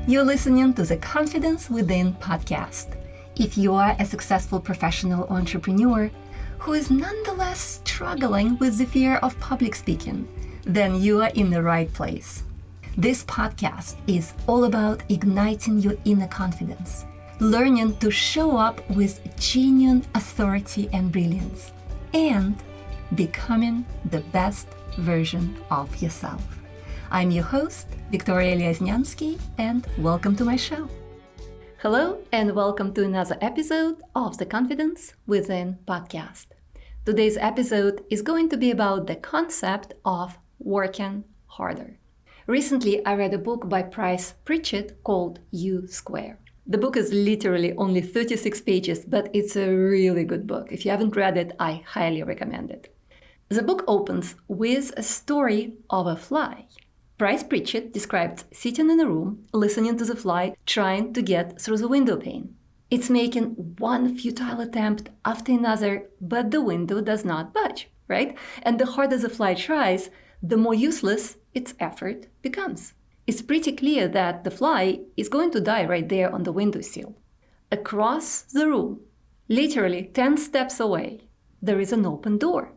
You're listening to the Confidence Within podcast. If you are a successful professional entrepreneur who is nonetheless struggling with the fear of public speaking, then you are in the right place. This podcast is all about igniting your inner confidence, learning to show up with genuine authority and brilliance, and becoming the best version of yourself. I'm your host, Victoria Lyazniansky, and welcome to my show. Hello, and welcome to another episode of the Confidence Within podcast. Today's episode is going to be about the concept of working harder. Recently, I read a book by Bryce Pritchett called U Square. The book is literally only 36 pages, but it's a really good book. If you haven't read it, I highly recommend it. The book opens with a story of a fly. Bryce Pritchett described sitting in a room, listening to the fly, trying to get through the window pane. It's making one futile attempt after another, but the window does not budge, right? And the harder the fly tries, the more useless its effort becomes. It's pretty clear that the fly is going to die right there on the windowsill. Across the room, literally 10 steps away, there is an open door.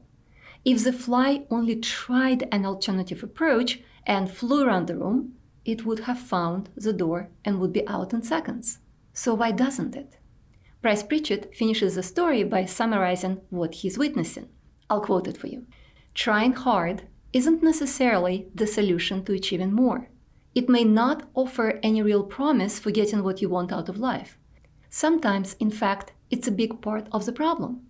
If the fly only tried an alternative approach and flew around the room, it would have found the door and would be out in seconds. So why doesn't it? Bryce Pritchett finishes the story by summarizing what he's witnessing. I'll quote it for you. Trying hard isn't necessarily the solution to achieving more. It may not offer any real promise for getting what you want out of life. Sometimes, in fact, it's a big part of the problem.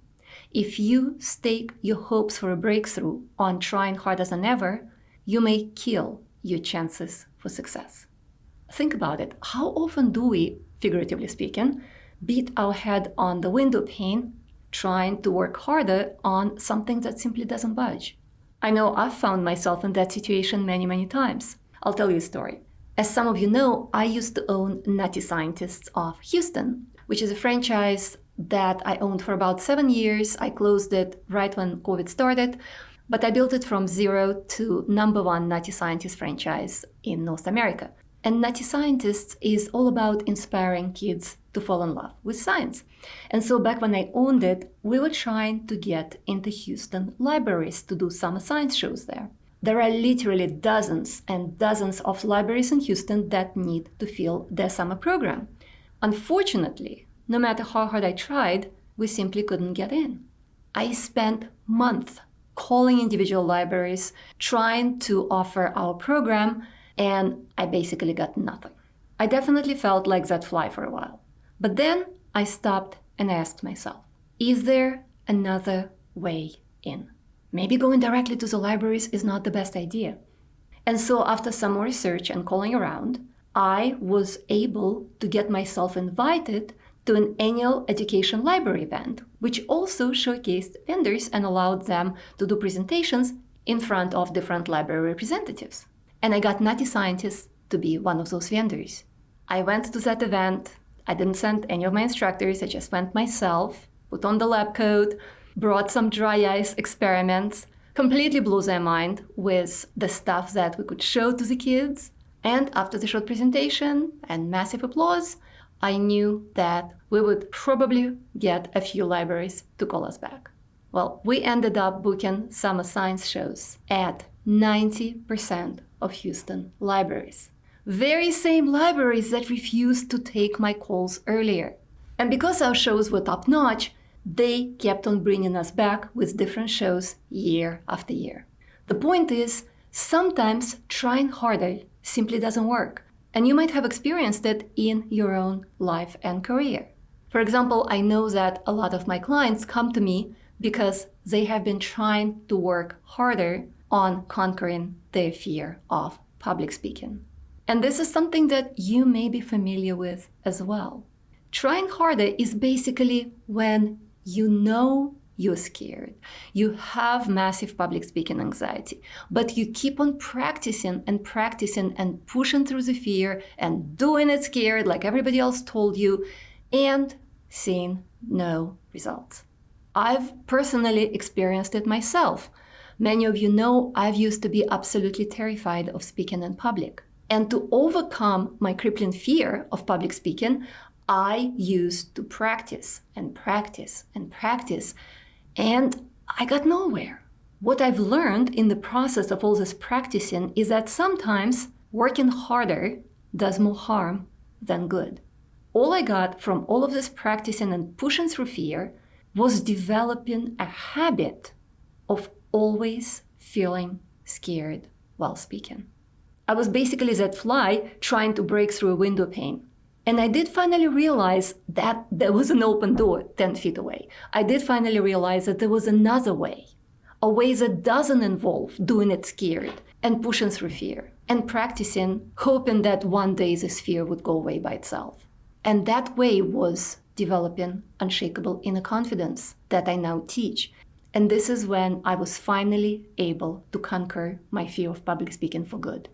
If you stake your hopes for a breakthrough on trying harder than ever, you may kill your chances for success. Think about it. How often do we, figuratively speaking, beat our head on the window pane trying to work harder on something that simply doesn't budge? I know I've found myself in that situation many times. I'll tell you a story. As some of you know, I used to own Nutty Scientists of Houston, which is a franchise that I owned for about 7 years. I closed it right when COVID started, but I built it from zero to number one Nutty Scientist franchise in North America. And Nutty Scientists is all about inspiring kids to fall in love with science. And so back when I owned it, we were trying to get into Houston libraries to do summer science shows there. There are literally dozens and dozens of libraries in Houston that need to fill their summer program. Unfortunately, no matter how hard I tried, we simply couldn't get in. I spent months calling individual libraries, trying to offer our program, and I basically got nothing. I definitely felt like that fly for a while. But then I stopped and asked myself, is there another way in? Maybe going directly to the libraries is not the best idea. And so after some more research and calling around, I was able to get myself invited to an annual education library event, which also showcased vendors and allowed them to do presentations in front of different library representatives. And I got Nutty Scientists to be one of those vendors. I went to that event. I didn't send any of my instructors. I just went myself, put on the lab coat, brought some dry ice experiments, completely blew their mind with the stuff that we could show to the kids. And after the short presentation and massive applause, I knew that we would probably get a few libraries to call us back. Well, we ended up booking summer science shows at 90% of Houston libraries. Very same libraries that refused to take my calls earlier. And because our shows were top-notch, they kept on bringing us back with different shows year after year. The point is, sometimes trying harder simply doesn't work. And you might have experienced it in your own life and career. For example, I know that a lot of my clients come to me because they have been trying to work harder on conquering their fear of public speaking. And this is something that you may be familiar with as well. Trying harder is basically when you know you're scared, you have massive public speaking anxiety, but you keep on practicing and pushing through the fear and doing it scared like everybody else told you and seeing no results. I've personally experienced it myself. Many of you know I've used to be absolutely terrified of speaking in public. And to overcome my crippling fear of public speaking, I used to practice and practice and practice, and I got nowhere. What I've learned in the process of all this practicing is that sometimes working harder does more harm than good. All I got from all of this practicing and pushing through fear was developing a habit of always feeling scared while speaking. I was basically that fly trying to break through a window pane. And I did finally realize that there was an open door 10 feet away. I did finally realize that there was another way, a way that doesn't involve doing it scared and pushing through fear and practicing, hoping that one day this fear would go away by itself. And that way was developing unshakable inner confidence that I now teach. And this is when I was finally able to conquer my fear of public speaking for good.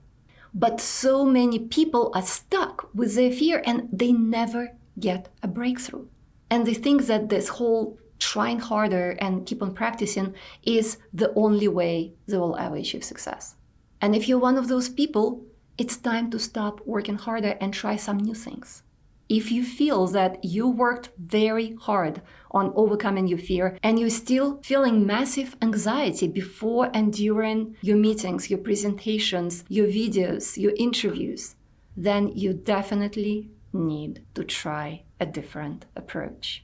But so many people are stuck with their fear and they never get a breakthrough. And they think that this whole trying harder and keep on practicing is the only way they will ever achieve success. And if you're one of those people, it's time to stop working harder and try some new things. If you feel that you worked very hard on overcoming your fear and you're still feeling massive anxiety before and during your meetings, your presentations, your videos, your interviews, then you definitely need to try a different approach.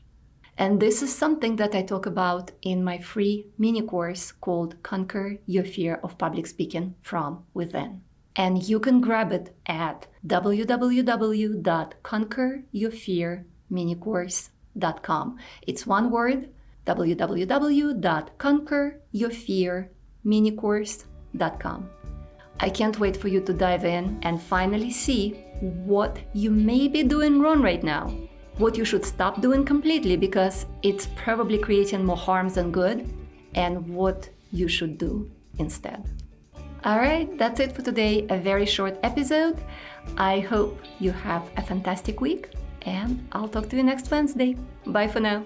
And this is something that I talk about in my free mini course called Conquer Your Fear of Public Speaking from Within. And you can grab it at www.conqueryourfearminicourse.com. It's one word, www.conqueryourfearminicourse.com. I can't wait for you to dive in and finally see what you may be doing wrong right now, what you should stop doing completely because it's probably creating more harm than good, and what you should do instead. All right, that's it for today. A very short episode. I hope you have a fantastic week, and I'll talk to you next Wednesday. Bye for now.